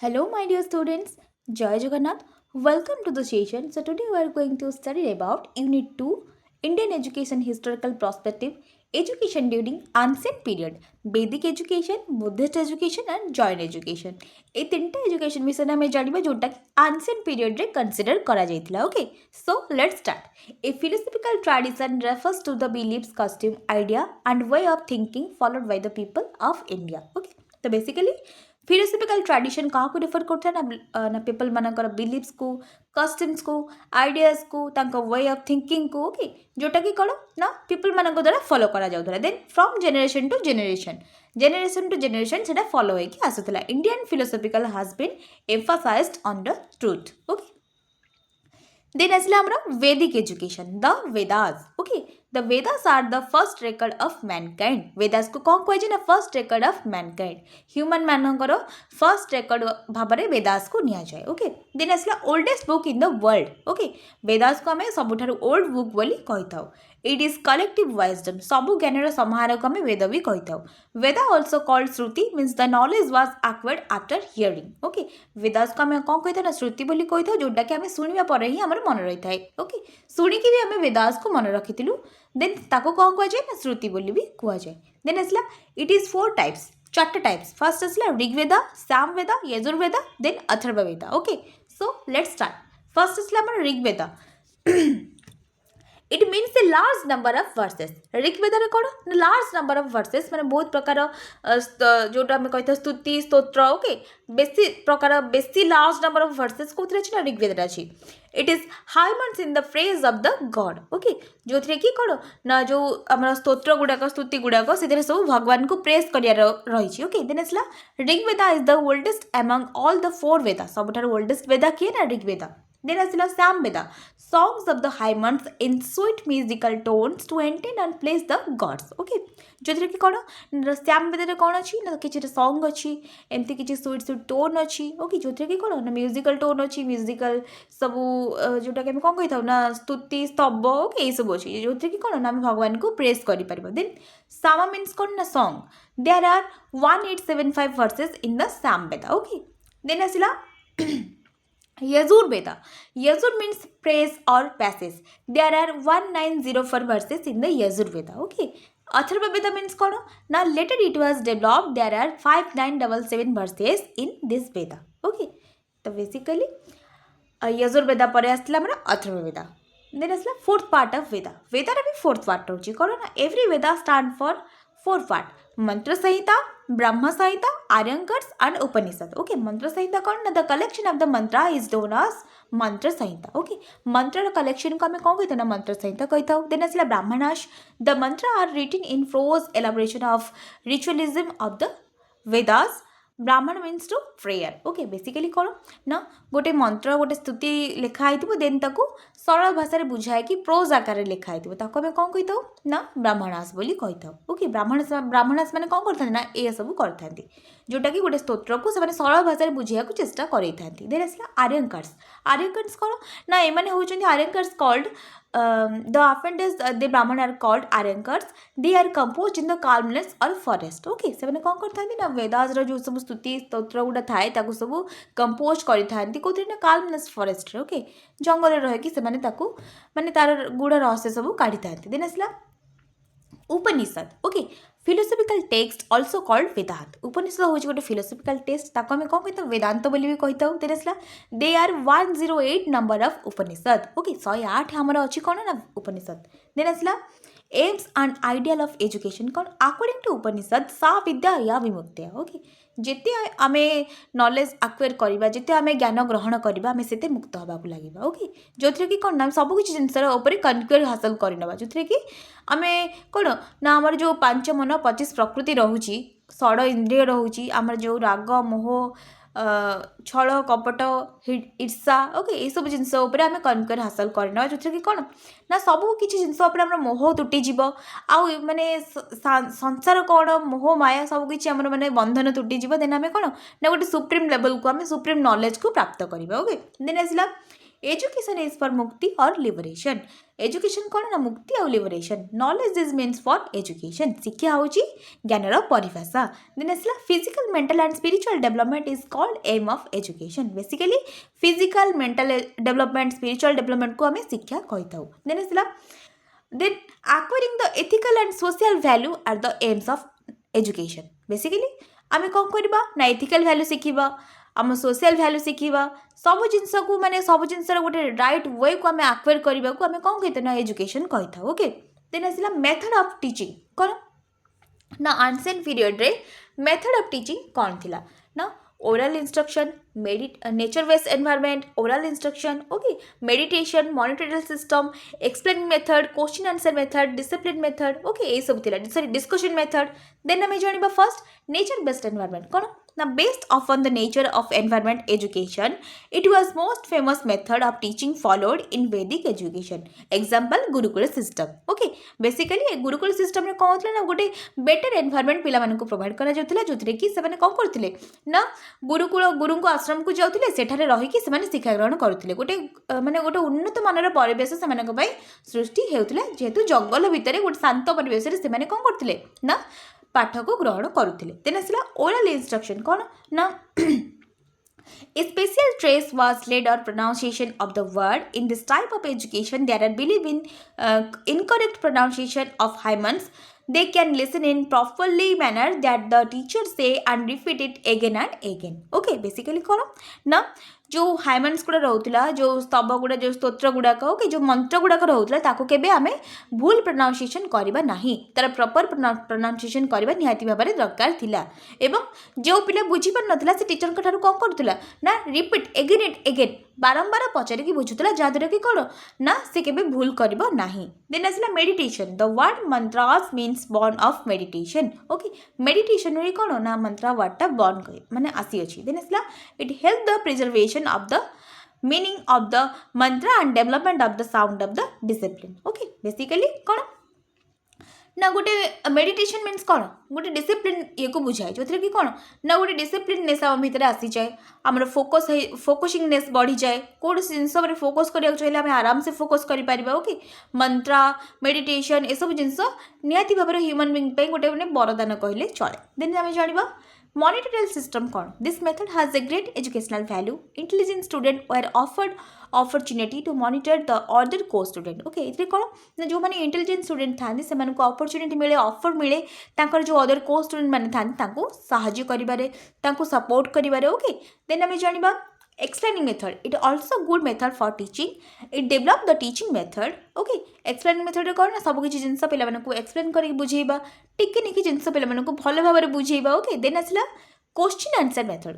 Hello, my dear students. Jai Jagannath. Welcome to the session. So today we are going to study about Unit 2, Indian Education Historical Perspective, Education during Ancient Period, Vedic Education, Buddhist Education and Jain Education. এই তিনটা education বিষয়ে আমি জানিবা যেটা ancient period রে consider করা যাইতিলা. Okay, so let's start. A philosophical tradition refers to the beliefs, custom, idea and way of thinking followed by the people of India. Okay, so basically philosophical tradition क्या refer करता है ना people मानकर beliefs को customs को ideas को way of thinking को okay जोटा कि कौन ना पीपल मान द्वारा फॉलो करा जाउथला then from generation to generation से फॉलो होइकी आसुथला Indian philosophical has been emphasised on the truth okay then आसला हमरा Vedic education the Vedas okay the Vedas are the first record of mankind Vedas को कौन कहे ना first record of mankind human मानकर फर्स्ट रेकर्ड भाव में वेदास को निया जाए ओके देन आसला oldest book in the world okay Vedas को आम सबुठारु ओल्ड बुक बोली कही था इट इज कलेक्टिव वाइजडम सबु ज्ञानर समाहार को आम वेद भी कही था Veda also called Shruti means the knowledge was acquired after hearing okay Vedas को आम कौन कही था ना श्रुति बोली कही था जोटा कि आम शुणा पर ही आम मन रही था ओके शुणिकी भी आम वेदास को मन रखी देन ताको कौन कह जाए ना श्रुति बोली भी कह जाए देन आसला it is 4 types 4 types first आसला Rigveda Samaveda Yajurveda then Atharvaveda okay so let's start first आसला हमर Rigveda it means a large number of verses Rigveda कौन लार्ज नंबर ऑफ वर्सेस मैंने बहुत प्रकार जोटा आम कही स्तुति स्तोत्र ओके बेसी प्रकार बेसी लार्ज नंबर ऑफ वर्सेस कौन अच्छी ना ऋग्वेद अच्छी it is हाइमन्स in the phrase of the God okay जो थे कि कौन ना जो आम स्तोत्र गुड़ाक स्तुति गुड़ाक से सब भगवान को प्रेज कर रही ओके देन आसला Rigveda is the oldest among all the 4 Veda सबुठार ओल्डेस्ट वेदा किए ना ऋग्वेदा देन आसला Samaveda songs of the hymns in sweet musical tones to entertain and place the gods okay जो कि कौन श्याम वेद कौन अच्छी ना कि सॉन्ग अच्छी एमती कि स्वीट स्वीट टोन अच्छी ओके जो कि कौन ना म्यूजिकल टोन अच्छी म्यूजिकल सबू जोटा कि कौन कही था ना स्तुति स्तब ओके ये सब अच्छी जो कि कौन ना भगवान को प्रेज कर देन सामा मीन्स कौन ना song there are 1875 verses in the Samaveda okay then आसला Yajurveda. Yajur means praise or passage. There are 1904 verses in the Yajurveda. Okay. Atharvaveda means कौन ना later it was developed. There are 5977 verses in this Veda. Okay. तो basically Yajurveda पर आसला हमरा Atharvaveda then आसला fourth part of Veda weather भी fourth part होची कौन ना every Veda stand for 4 part मंत्र संहिता ब्रह्म संहिता आर्यंकर्स एंड उपनिषद ओके मंत्र संहिता कौन ना द कलेक्शन ऑफ द मंत्र इज नोन एज मंत्र संहिता ओके मंत्र कलेक्शन को हमें कौन कहते ना मंत्र संहिता कहता हूँ देन आसला Brahmanas the mantra are written in prose elaboration of ritualism of the Vedas Brahmana means to prayer okay basically कौन ना गोटे मंत्र गोटे स्तुति लिखाई देन ताकू सरल भाषा बुझाए कि प्रोज आकार लिखाई ताको आम कौन कही था ना ब्राह्मणास बोली कही था ओके ब्राह्मणास मैंने कौन करते ना ये सब करते जोटा कि गोटे स्तोत्र को से सरल भाषा बुझाइया चेष्टा करई देन आसला आर्यंकर्स कौन ना एमाने होचंती आर्यंकर्स called the appendices they Brahmana are called Aranyakas they are composed in the calmness और फॉरेस्ट ओके से कौन करते ना वेदास जो सब स्तुति स्तोत्र गुड़ा थाए सब कंपोज करते कौन ना काल्मनेस फॉरेस्ट ओके जंगल रहीकि से माने तार गुड़ा रहस्य सब काढ़ी था देन आसला Upanishad okay philosophical text also called Vedanta Upanishad हूँ गोटे फिलोसफिकल टेक्स्ट ताको आम कौन कही वेदांत बोली भी कही था देन आसला they are 108 number of Upanishad okay 108 आमर अच्छी कौन ना उपनिषद देन आसला aims and ideal of education कौन अकॉर्डिंग टू उपनिषद सा विद्या या विमुक्ति ओके जिते आम नॉलेज एक्वायर करवा जिते आम ज्ञान ग्रहण करवा आम से मुक्त होगा लगे ओके जो कि कौन ना सबकि जिनसर कनक्वेर हासिल करना जो कि आम कौन ना आमर जो 5 मन 25 प्रकृति रोची 16 इंद्रिय रोची आमर जो राग मोह छल कपट ईर्षा ओके ये सब जिनस आम कनक्वेर हासिल करना जो कि कौन ना सब किसी जिनस मोह तुटीज आउ माने संसार कौन मोह माया सबकि आम माने बंधन तुटीज देन आम कौन ना गोटे सुप्रीम लेवल को आम सुप्रीम नॉलेज को प्राप्त करवा ओके देन आसला एजुकेशन इज फॉर मुक्ति और लिबरेशन एजुकेशन कौन ना मुक्ति और liberation knowledge is means for education शिक्षा हूँ ज्ञानर परिभाषा देन आसला physical mental and spiritual development is called aim of education basically physical mental development spiritual development को आम शिक्षा कही था देन आसला then acquiring the ethical and social value are the aims of education basically आम कौन करवा ना ethical value शिखा आम social value शिखा सब जिनस को माने सब जिनस गोटे राइट वे को आम acquire करने को आम कौन कही ना एजुकेशन कही था ओके देन आसला मेथड ऑफ टीचिंग कौन ना एंशिएंट पीरियड रे मेथड ऑफ टीचिंग कौन थिला ना oral instruction nature based environment oral instruction okay meditation monitoring system explaining method question answer method discipline method okay ये सब थिला sorry discussion method then हमें जानिबा first nature based environment कौन now based upon the nature of environment education it was most famous method of teaching followed in Vedic education example Gurukul system okay basically Gurukul system रे कौन होतला ना गोटे better environment पिला मानन को प्रोवाइड करा जाउतला जोथरे कि से माने कौन करथिले ना गुरुकुल गुरुको आश्रम को जाउतले सेठारे रही कि से माने शिक्षा ग्रहण करथिले गोटे माने गोटे उन्नत मानर परिवेश से मानन को पई सृष्टि हेउतले जेतु जंगल भितरे गोटे शांत परिवेश रे से माने कौन करथिले ना पाठ को ग्रहण करुथिले देन आसला ओरल इंस्ट्रक्शन कौन ना A special trace was laid on pronunciation of the word. In this type of education, there are belief in incorrect pronunciation of hymens. They can listen in properly manner that the teacher say and repeat it again and again. Okay, basically कौन ना जो हाइमन्स गुड़ा रोला जो स्तंभ गुड़ा जो स्तोत्र गुड़ाक ओके जो मंत्र गुड़ाक रोला ताको केबे आमे भूल प्रोनाउंसिएशन करबा नाही तार प्रॉपर प्रोनाउंसिएशन करबा निहाती भाबरे दरकार थिला एवं जो पिला बुझी पर नथला से टीचर का ठारू कोन करथुला ना रिपीट एगेन बारंबार पचारे कि बुझुतला जादर कि कोन ना से केबे भूल करबो नाही देन आसला meditation the word mantras means born of meditation okay meditation रे कोन ना मंत्र वर्ड टा बॉर्न कय माने आसी अछि देन आसला it help the preservation of the meaning of the mantra and development of the sound of the discipline okay basically कौन ना गोटे मेडिटेशन मीन्स कौन गोटे डिसिप्लिन ये को बुझाए जो कि कौन ना गोटे डिसिप्लिननेस आम भितर आसी जाए आमर फोकसिंगनेस बढ़ी जाए कौन जिनस फोकस करा चाहिए आम आराम से फोकस कर ओके मंत्रा मेडिटेशन ये सब जिनस निहाती भाव ह्यूमन बीइंग पे गोटे मैंने वरदान कहले चले देन आम जानिबा Monitorial system कौन this method has a great educational value intelligent student were offered opportunity to monitor the other co-student okay इतरे कौन ना जो माने इंटेलिजेंट स्टूडेंट थांती से माने को opportunity मिले ऑफर मिले तांकर जो अदर को स्टूडेंट माने थांती तांको सहाय्य करिबारे तांको सपोर्ट करिबारे ओके देन हमें जानिबा explaining method it also good method for teaching it develop the teaching method okay explaining method रे कौन ना सब किछि जिंस पिला माने को एक्सप्लेन करी बुझेबा टिके निकी जिंस पिला माने को भलो भाबरे बुझेबा ओके देन आसला क्वेश्चन आंसर मेथड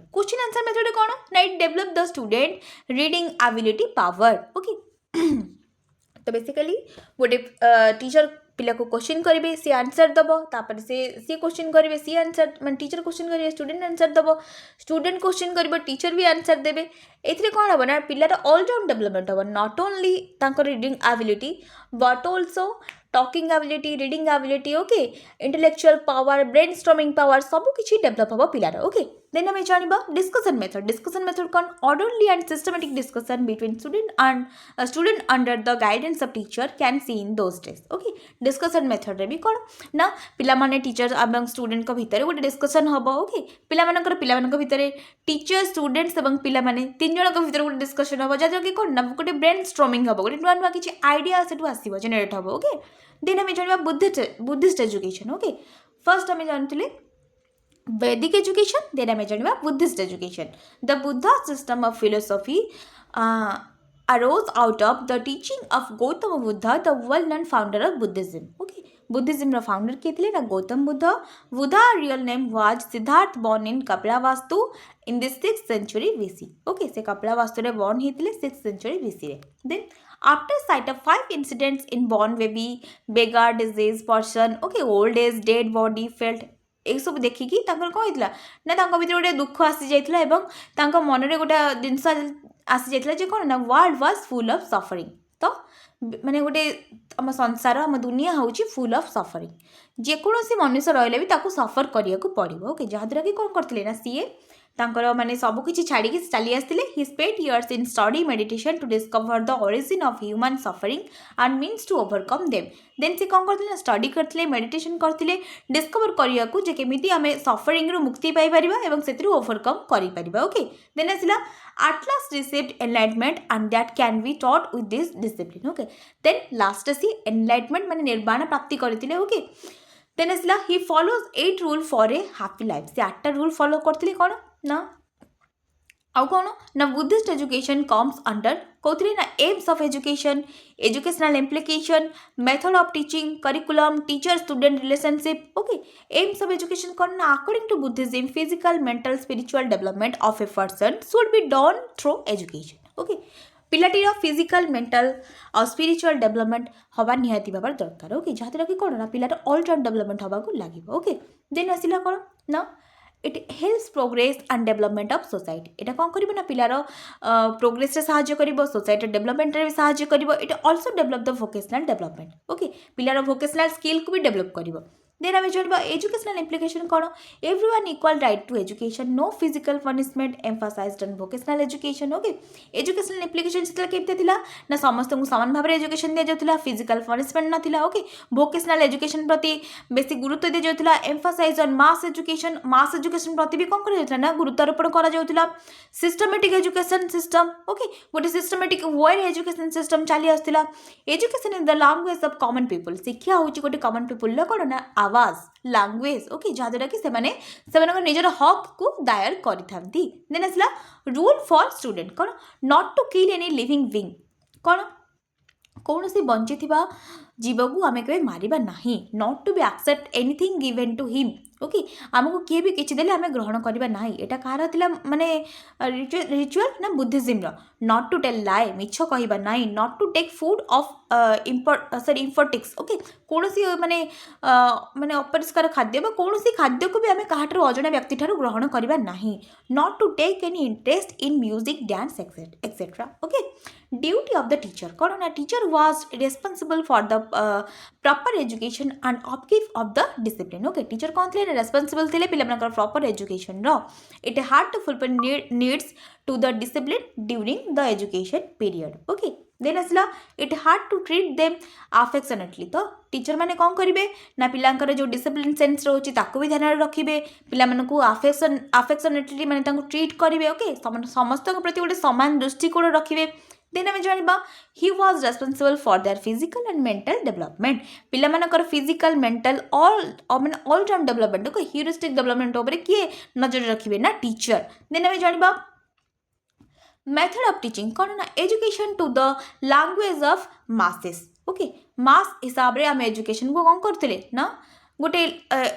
रे कौन ना it develop the student reading ability power okay तो बेसिकली गोटे टीचर पिला को क्वेश्चन करेंगे सी आंसर दब तापर सी क्वेश्चन करेंगे सी आंसर मैं टीचर क्वेश्चन करेंगे स्टूडेंट आंसर दब स्टूडेंट क्वेश्चन कर टीचर भी आंसर देवे एथरे कौन हम ना पिलार ऑलराउंड डेवलपमेंट हम नॉट ओनली तांकर reading ability but also talking ability reading ability okay intellectual power brainstorming power सब किछि डेवलप हम पिलार ओके देन हमें जानिबा डिस्कशन मेथड कौन orderly and systematic discussion between student under the guidance of teacher can see in those days okay discussion method रे भी कौन ना पिला माने टीचर एवं स्टूडेंट को भितर गोटे डिस्कशन हम ओके पिला भितर टीचर स्टूडेंट्स एवं पिला माने तीन जन को भितर गोटे डिस्कशन हम जहाँ कि कौन ना गोटे ब्रेन स्ट्रॉमिंग हम गोटे नुआ नुआ किसी आइडिया से आसो जेनेरेट हम ओके देन हमें जानिबा बुद्धिस्ट एजुकेशन ओके फर्स्ट हमें जानते Vedic education, then I mentioned Buddhist education. The Buddha system of philosophy arose out of the teaching of Gautama Buddha, the well-known founder of Buddhism. Okay, Buddhism रा founder के थे ना Gautam Buddha. Buddha real name was Siddhartha, born in Kapilavastu in the 6th century BC. Okay, से Kapilavastu रे born ही थे 6th century BC रे. Then after sight of 5 incidents in born baby, beggar, disease, person, okay, old age, dead body, felt ये सब देखिकी कौन होता ना भर गोटे दुख आसी जाता मनरे गोटे जिनस आसी जाता कौन ना world was full of suffering तो माने गोटे आम संसार आम दुनिया हूँ फुल ऑफ सफरिंग ଯେକୌଣସି ମନୁଷ୍ୟ ରହିଲେ ବି ତାକୁ ସଫର କରିବାକୁ ପଡ଼ିବ। ଓକେ, ଯାହାଦ୍ୱାରା କି କ'ଣ କରିଥିଲେ ନା ସିଏ ତାଙ୍କର ମାନେ ସବୁକିଛି ଛାଡ଼ିକି ଚାଲି ଆସିଥିଲେ। He spend years in study meditation to discover the origin of human suffering and means to overcome them. Then ସେ କ'ଣ କରିଥିଲେ ନା ଷ୍ଟଡି କରିଥିଲେ, ମେଡିଟେସନ୍ କରିଥିଲେ, ଡିସ୍କଭର କରିବାକୁ ଯେ କେମିତି ଆମେ ସଫରିଂରୁ ମୁକ୍ତି ପାଇପାରିବା ଏବଂ ସେଥିରୁ ଓଭରକମ୍ କରିପାରିବା। ଓକେ, ଦେନ୍ ଆସିଲା at last received enlightenment and that can be taught with this discipline. Okay, then last asi enlightenment মানে নির্বাণ প্রাপ্তি করিଥିଲେ। ওকে, দেন আসলা হি follows 8 rule for a happy life। ସେ 8টা rule follow କରିଥିଲେ କ'ଣ ନା ଆଉ କ'ଣ ନା ବୁଦ୍ଧିଷ୍ଟ ଏଜୁକେସନ୍ କମ୍ସ ଅଣ୍ଡର କହୁଥିଲେ ନା aims of education, educational implication, method of teaching, curriculum, teacher student relationship. Okay, aims of education କ'ଣ ନା according to Buddhism physical mental spiritual development of a person should be done through education. Okay, ପିଲାଟିର physical mental ଆଉ spiritual development ହେବା ନିହାତି ଭାବରେ ଦରକାର। Okay, ଯାହାଦ୍ୱାରା କି କ'ଣ ନା ପିଲାର ଅଲରାଉଣ୍ଡ ଡେଭଲପମେଣ୍ଟ ହେବାକୁ ଲାଗିବ। ଓକେ, ଦେନ୍ ଆସିଲା କ'ଣ ନା it helps progress and development of society. यहाँ कौन कर पिलार प्रोग्रेस साहाय्य कर, सोसाइटी डेवलपमेंट भी साहाय्य कर। It also develop the vocational development. Okay, पिलार वोकेशनल स्किल को भी डेवलप कर। देन आम जानवा एजुकेशनल इम्प्लिकेशन कौन। Everyone equal right to education, no physical punishment, emphasised on vocational education. Okay, educational implication से केमती था ना समस्त को सामान भाव में एजुकेशन दि जाता, फिजिकल पनिशमेंट नाला। ओके, वोकेशनल एजुकेशन प्रति बेसी गुरुत्व दि जाता, emphasise on mass education, mass education प्रति भी कौन कर ना गुरुत्वारोपण करा। Systematic education system. ओके, गोटे सिस्टमेटिक वे एजुकेशन सिस्टम चली आसला। Education in the language of common people, शिक्षा हूँ गोटे कॉमन पीपल कौन ना आवाज लैंग्वेज। ओके, जहाँद्वारा कि से निजर हक को दायर करिथांती। देन आसला रूल फॉर स्टूडेंट कौन not to kill any living being. कौन कौन सी बंची जीव को आम के मारिबा नहीं, not to be accept anything given to him. Okay, आमको किए भी किसी देले आम ग्रहण करवा ना। यहाँ कहार था माने रिचुअल ना बुद्धिज्म नॉट टू टेल लाए, मिछ कहवा ना, not to take food of इम्पोर्टिक्स। ओके, कौन सी माने माने अपरिष्कार खाद्य कौन सी खाद्य को भी आम कहाटर अजणा व्यक्ति ठार ग्रहण करवा ना। Not to take any interest in music dance etcetera. Okay, duty of the teacher कौन ना teacher was responsible for the proper education and upkeep of the discipline. Okay, teacher कौन थे रेस्पॉन्सिबल थे पिलामानकर प्रॉपर एजुकेशन रो। It hard to fulfil needs to the discipline during the education period. Okay, then आसला it hard to treat them affectionately. तो teacher मैंने कौन करेंगे ना पिलांकर जो डिसिप्लिन सेन्स रोचे ताको भी ध्यान रखिए, पिलामानकु आफेक्शनेटली माने ट्रीट करेंगे। ओके, समस्त प्रति गोटे सामान दृष्टिकोण रखिए। देन आम जाना he was responsible for their physical and mental development. पिलामानकर फिजिकल मेंटल माने all round development. Okay, heuristic development उपर किए नजर रखिए ना टीचर। देन आम जाना मेथड ऑफ टीचिंग कौन ना education to the language of masses. Okay, mass हिसाब से आम एजुकेशन को कौन करते ना गोटे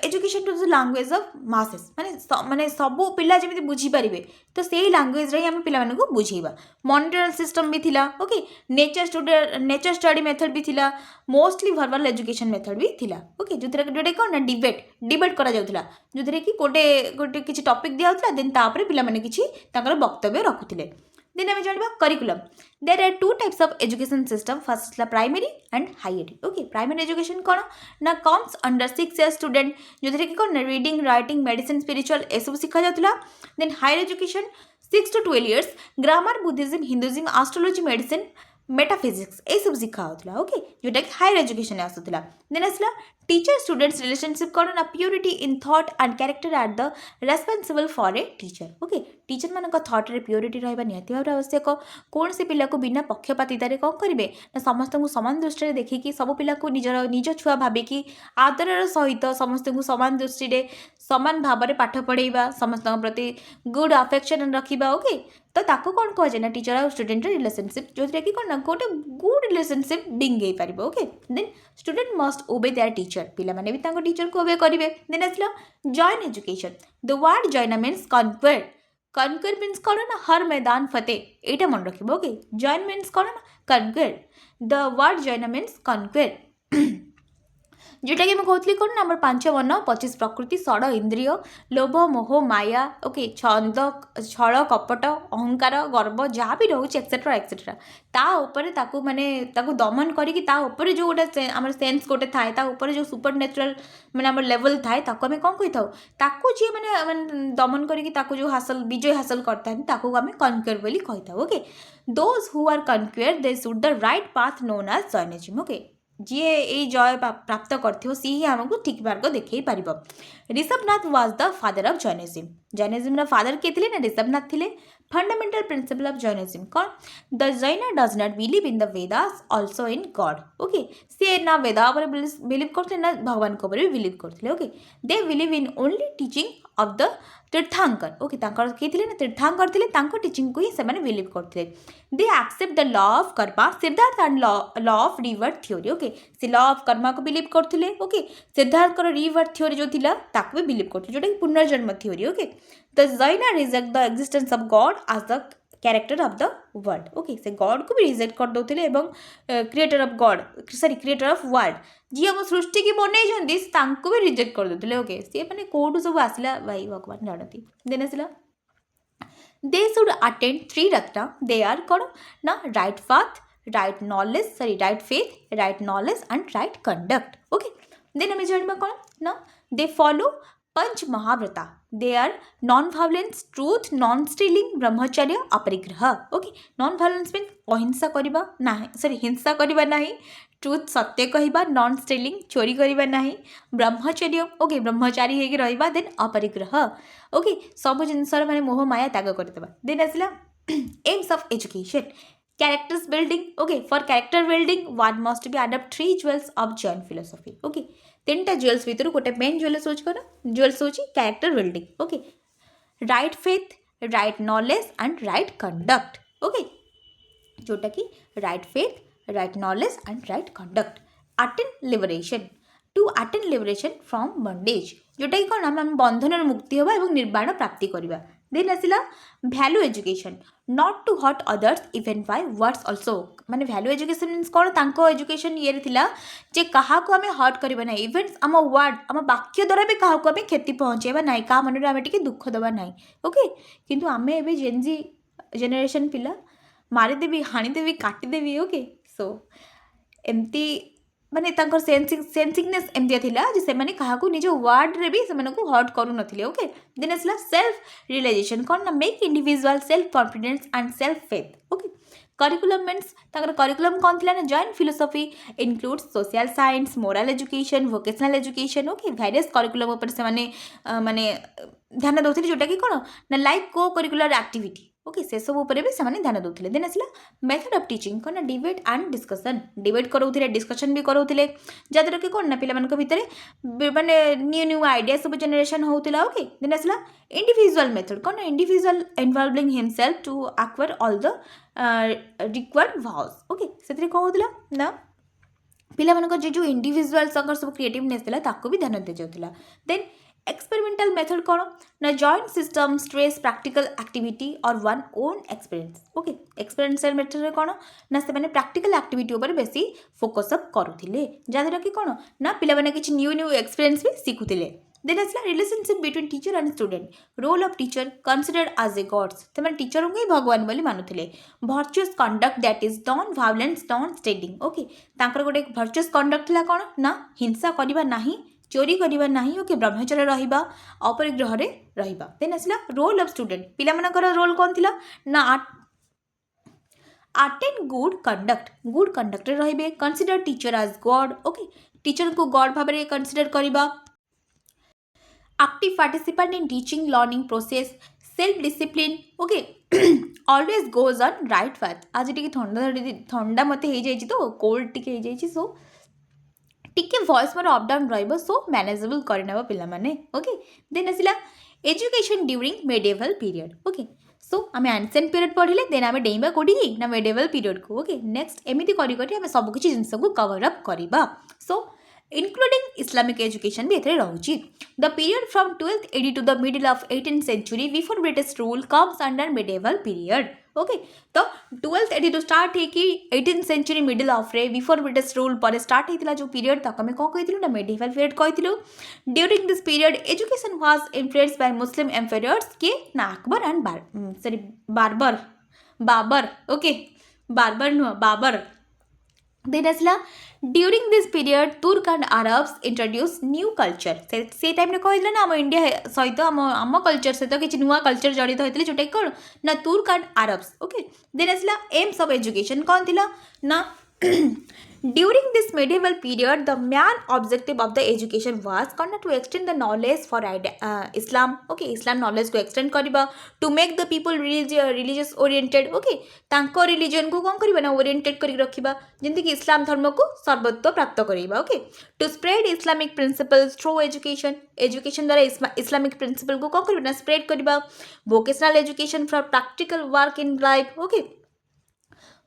education to the language of masses माने माने सबू पिला जमी बुझीपारे तो से लैंग्वेज आम पिला बुझेबा। मॉनिटरल सिस्टम भी थिला। ओके, नेचर स्टडी मेथड भी थिला, मोस्टली वर्बल एजुकेशन मेथड भी थिला। ओके, जो कौन ना डिबेट करा जाउथला, जो कि गोटे गोटे किसी टॉपिक दिया होता देन तापर पिला माने किछि तांकर वक्तव्य रखुथिले। देन आम जाना curriculum. There are two types of education system, first primary and higher. Okay, primary education कौन ना कम्स अंडर 6 years स्टूडेंट, जो कि कौन रीडिंग राइटिंग मेडिसिन स्पिरिचुअल ए सब शिखा जाता। Then higher education 6 to 12 years grammar Buddhism Hinduism astrology medicine metaphysics ए सब शिखा होता। ओके, जोटा कि हायर एजुकेशन आसूला। देन आसला टीचर स्टूडेंट्स रिलेशनशिप कौन ना purity in thought and character are the responsible for a teacher. Okay, teacher मान थॉट रे प्योरिटी रहा निहाती भाव आवश्यक। कौन से पिला को बिना पक्षपातितार कौन करेंगे ना समस्त को सामान दृष्टि देखिकी सब पिला को निज छुआ भाविकी आदर सहित समस्त को सामान दृष्टि सामान भाव में पाठ पढ़ेबा, समस्त प्रति गुड अफेक्शन रखा। ओके, तो ताको कौन कह जाए ना टीचर और स्टूडेंट रिलेशनशिप जो कि कौन ना गोटे गुड रिलेशनशिप डिंगे पार। Okay, then student must obey their teacher, पिला माने भी तांको टीचर को ओबे करेंगे। देन आसला Jain education. The word Jain means conquer. Conquer means कौन ना हर मैदान फतेह, यहाँ मन रखिए। ओके, जॉइन मीन्स कौन ना conquer. The word Jain means conquer. जोटा कि कहती कौन आम 5 मन 25 प्रकृति 16 इंद्रिय लोभ मोह माया ओके छंद छल कपट अहंकार गर्व जहाँ भी रोचे एक्सेट्रा एक्सेट्रा ताऊपर ताकू माने ताकू दमन करिकी ता ऊपर जो गोटे आम सेन्स गोटे थाए ता ऊपर जो सुपर नेचुरल माने आम लेवल थाए ताकू आम कौन कही था ताकू जी माने दमन करिकी ताकू जो हासिल विजय हासिल करता ताकू आम कनक्योर बोली कही था okay those who are conquer they should the right path known as Jainism okay जी ये जय प्राप्त कर सी ही आमको ठीक मार्ग देखई पार Rishabhnath was the father of Jainism Jainism father किए थे ना ऋषभनाथ थे फंडामेंटल प्रिंसिपल ऑफ जैनिज्म कौन the Jain does not believe in the Vedas also in God okay सी ना वेदा बिलीव करते ना भगवान को बिलीव करते okay they believe in only teaching of the Tirthankar okay किए थे ना तीर्थांकर थे टीचिंग को ही से बिलीव करते they accept the law of karma Siddhartha and law of rebirth theory okay से लॉ ऑफ कर्मा को बिलीव करते ओके सिद्धार्थ रिवर्थ थ्योरी जो थिला ताको भी बिलीव करते जोटा कि पुनर्जन्म theory okay the Jain reject the existence of God as the character of the world okay से गॉड को भी रिजेक्ट कर दौले creator of God sorry creator of world जी हम सृष्टि की बनई भी रिजेक्ट कर दौले ओके सी मैंने कौटू सब आसला भाई भगवान जानती देन आसला दे शुड अटेंड 3 रत्न दे आर कौन ना right path right knowledge sorry right faith right knowledge and right conduct okay then हमें जानवा कौन ना दे फॉलो पंच महाव्रता they are non violence truth non stealing ब्रह्मचर्य अपरिग्रह ओके नॉन वायलेंस मीन अहिंसा करवा ना सॉरी हिंसा करवा ना ट्रूथ सत्य कहवा नॉन स्टीलिंग चोरी करवा ना ब्रह्मचर्य ओके ब्रह्मचारी होगी रहा देन अपरिग्रह ओके सब जिनसर माने मोह माया त्याग करदेवा देन आसला aims of education characters building okay for character building one must be adopt 3 jewels of Jain philosophy okay 3टा ज्वेल्स भितर गोटे मेन ज्वेल्स हो कौन ज्वेल्स हो character building okay right faith right knowledge and right conduct okay जोटा कि right faith right knowledge and right conduct attain liberation to attain liberation from bondage जोटा कि कौन आम बंधन मुक्ति होगा और निर्वाण प्राप्ति करवा देन आसला value education not to hurt others even by words also माने भैल्यू एजुकेशन मीन्स कौन तांको एजुकेशन ये थिला जे कहा को आम हर्ट करबा ना इवेंट्स आम वर्ड आम वाक्य द्वारा भी कहा को आम क्षति पहुँचेबा ना क्या मन आम टे दुख दबा ना ओके किंतु आम ए जेनजी जेनेरेशन पिला मारिदेवी हाणीदेवी काटिदेवी ओके सो एमती माने तांकर सेंसिंगनेस एमतिया थिला जे से माने कहा को निज वर्ड रे भी से माने को हर्ट करू नथिले ओके देन असला सेल्फ रियलाइजेशन कोन ना make individual self confidence and self faith okay curriculum means तांकर करिकुलम कोन थिला ना Jain philosophy includes social science moral education vocational education okay various curriculum ऊपर से माने ध्यान दउथिले जोटा कि कोन ना लाइक को करिकुलर एक्टिविटी ओके से सब ऊपर भी से ध्यान दौले देन आसला मेथड ऑफ टीचिंग कौन ना डिबेट एंड डिस्कशन डिबेट कराउथिले डिस्कशन भी कराउथिले जद्वारा कि कौन ना पिला मानक भितर माने न्यू न्यू आइडिया सब जनरेशन होउथिला ओके देन आसला इंडिविजुअल मेथड कौन ना individual involving himself to acquire all the required values okay से कौन होउथिला ना पिला मानक जो इंडिविजुअल सब क्रिएटिवनेस थिला ताको भी ध्यान दे जाउथिला देन एक्सपेरिमेंटल मेथड कौन ना joint system stress practical activity और one own experience okay experimental method कौन ना से माने प्रैक्टिकल एक्टिविटी ऊपर बेसी फोकस अप करुथिले जहाँद्वारा कि कौन ना पिला माने किछि न्यू न्यू एक्सपीरियंस भी शिखुथिले देन आसला relationship between teacher and student role of teacher considered as a God's ते माने टीचर को ही भगवान बोली मानुथिले virtuous conduct that is non violence non stealing okay तांकर गोटे वर्चुअस कंडक्ट थिला कौन ना हिंसा करबा नाही चोरी करबा नाही ओके ब्रह्मचर्य रहिबा अपरिग्रह रे रहिबा देन आसला रोल ऑफ स्टूडेंट पिला मानकर रोल कोन थिला ना अटेन गुड कंडक्ट रे रहिबे consider teacher as god okay teacher को गॉड भाबरे कंसीडर करबा active participant in teaching learning process self discipline okay always goes on right path आज टिके ठंडा मते हे जाई तो कोल्ड टिके हे जाई सो टिके वॉइस मोर अप डाउन रहिबो सो मैनेजेबल करनेबो पिला माने ओके देन आसिला education during medieval period okay so आम एंशिएंट पीरियड पढ़िले देन आम डेइबा कोठी ना मेडिएवल पीरियड को ओके नेक्स्ट एमिति करी करी आम सब किछि जिंस को कवर अप करबा सो including Islamic education भी एथरे रहुची. The period from 12th AD to the middle of 18th century before British rule comes under medieval period. Okay तो 12th AD to start है कि 18th century middle of रे before British rule पर start है जो period तक हमें कौन कहती ना medieval period कहती लो. During this period education was influenced by Muslim emperors के ना Akbar and Babur okay Babur no Babur. Then असला during this period Turk and Arabs introduced new culture. से टाइम रे कहले ना हम इंडिया सहित हम कल्चर सहित किछि नुवा कल्चर जड़ित होइतले जोटा कोन ना तुर्क एंड अरब्स. ओके देन असला एम्स ऑफ एजुकेशन कोन थिला ना during this medieval period the main objective of the education was to extend the knowledge for Islam. Okay, Islam knowledge को extend करिबा to make the people religious oriented. Okay, तांको religion को कौन करिबा ना oriented करि रखिबा जेंति कि इस्लाम धर्म को सर्वोत्व प्राप्त करिबा. Okay, to spread Islamic principles through education. Education द्वारा Islamic principle को कौन करिबा ना spread करिबा. Vocational education for practical work in life. Okay,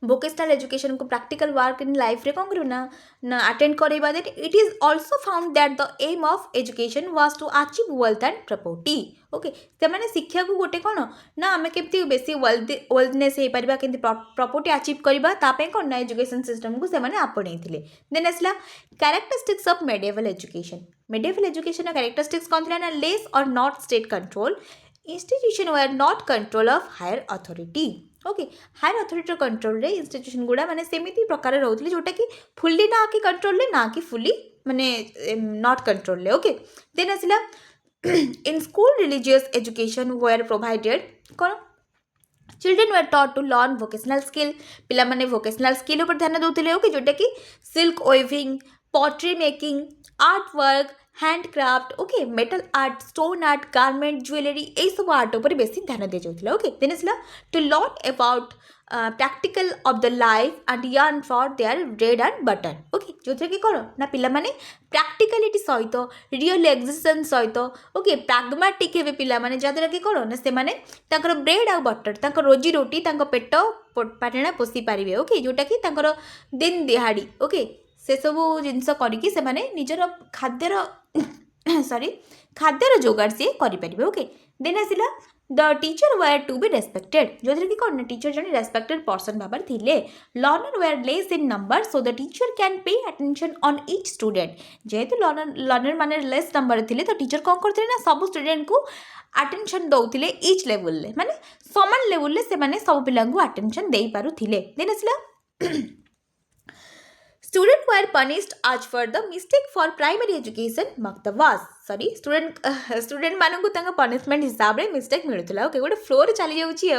vocational education को practical work in life रे कौन करिबा ना attend करिबा. that it is also found that the aim of education was to achieve wealth and property. Okay से माने शिक्षा को गोटे कोन ना हमें केमती बेसी वेल्थनेस हे परिबा केमती प्रॉपर्टी अचीव करिबा तापे कोन ना एजुकेशन सिस्टम को से माने आपणेइथिले. देन असला characteristics of medieval education. medieval education characteristics कोन थिला ना लेस और not state control. institution were not control of higher authority. Okay higher authority control रे इंस्टीट्यूशन गुड़ा माने सेमिति प्रकार रहउतले जोटा कि फुल्ली ना कि कंट्रोल ले ना कि फुल्ली माने नॉट कंट्रोल ले. ओके देन असला in school religious education where provided कोन children were taught to learn vocational skill. पिला माने वोकेशनल स्किल ऊपर ध्यान दउतले. ओके जोटा कि silk weaving, pottery making, art work, handcraft, okay metal art, stone art, garment, jewellery यही सब आर्ट उपर बेसी ध्यान दि जाऊला. ओके देन असला to learn about practical of the life and yearn for their bread and butter. Okay जो कि कौन ना पिला माने प्रैक्टिकलिटी सहित रियल एक्जिस्टेंस सहित ओके प्राग्मेटिक हे पिला माने जद्वारा कि कौन ना से माने तांकर ब्रेड आ बटर तांकर रोजी रोटी तांकर पेट पाटणा पोषी पारिबे. ओके जोटा कि तांकर दिन दिहाड़ी ओके से सब जिनस करिकी से माने निजर खाद्यर खाद्यर जोगाड़ से करि परिबे. ओके देन आसिला the teacher were to be respected. जो कि कौन टीचर जन रेस्पेक्टेड पर्सन भाव थिले. Learner were less in number so the teacher can pay attention on each student. जेहेतु लर्नर माने लेस नंबर थिले तो टीचर कौन करथिले ना सब स्टूडेंट को अटेंशन दउथिले ईच लेवल ले माने समान लेवल ले से माने सब पिला को अटेंशन देई पारु थिले. देन आसिला students were punished as for the mistake for primary education maktabas. Sorry student मानक को पनिशमेंट हिसाब से मिस्टेक मिलूला. ओके गोटे फ्लोर चली जाऊँगी.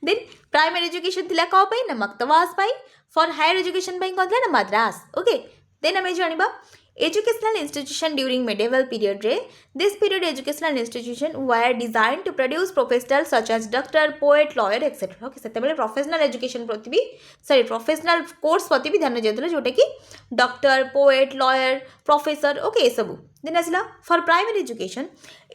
देन प्राइमरी एजुकेशन थिला कौ ना मक्तबास फॉर हायर एजुकेशन कौन था ना मद्रास. ओके देन आम जाना educational institution during medieval period रे. This period educational institution were designed to produce professionals such as doctor, poet, lawyer etc. Okay सेते बेले प्रोफेशनल एजुकेशन प्रति भी सॉरी प्रोफेशनल कोर्स प्रति भी ध्यान दिया जोटा कि doctor, poet, lawyer, professor okay ये सब. Then asila for primary education